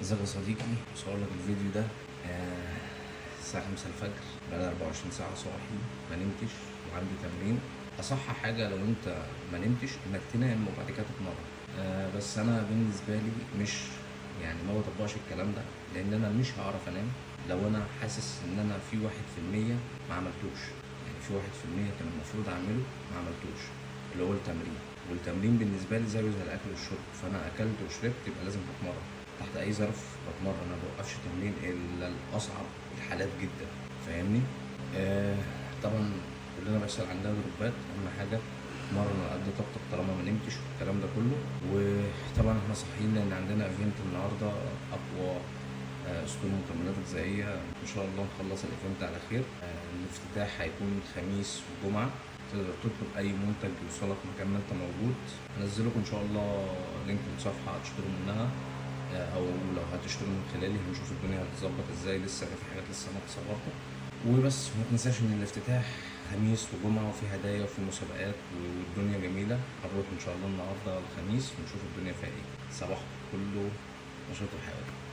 ازيك يا صديقي؟ بصور لك الفيديو ده الساعة 5 الفجر، بقالي 24 ساعة صاحي ما نمتش وعندي تمرين. أصح حاجة لو أنت ما نمتش إنك تنام وبعد كده تتمرن. بس أنا بالنسبة لي مش يعني ما بطبقش الكلام ده، لأن أنا مش هعرف أنام لو أنا حاسس إن أنا في 1% ما عملتوش. يعني في 1% كان المفروض أعمله ما عملتوش، اللي هو التمرين. والتمرين بالنسبة لي زيه زي الأكل والشرب، فأنا أكلت وشربت يبقى لازم أتمرن تحت اي ظرف. بتمرن، انا بوقفش تمرين الا الاصعب الحالات جدا، فاهمني؟ طبعا كلنا بيحصل عندنا دروبات. اهم حاجه اتمرن على قد طاقتك طالما ما نمتش والكلام ده كله. وطبعا احنا صاحيين لان عندنا ايفنت النهارده، اقوى اسطول مكملات غذائيه. ان شاء الله نخلص الايفنت على خير. الافتتاح هيكون الخميس والجمعه. تقدر تطلب اي منتج يوصلك مكان ما انت موجود. هنزلكم ان شاء الله لينك الصفحه تشتروا منها، او لو هتشتروا من خلالي هنشوف الدنيا هتظبط ازاي. لسه في حاجات لسه ما اتصورتها. وبس ما تنساش ان الافتتاح خميس وجمعه وفي هدايا وفي مسابقات والدنيا جميله. هنروح ان شاء الله النهارده الخميس ونشوف الدنيا فيها ايه. صباح كله نشاط وحيويه.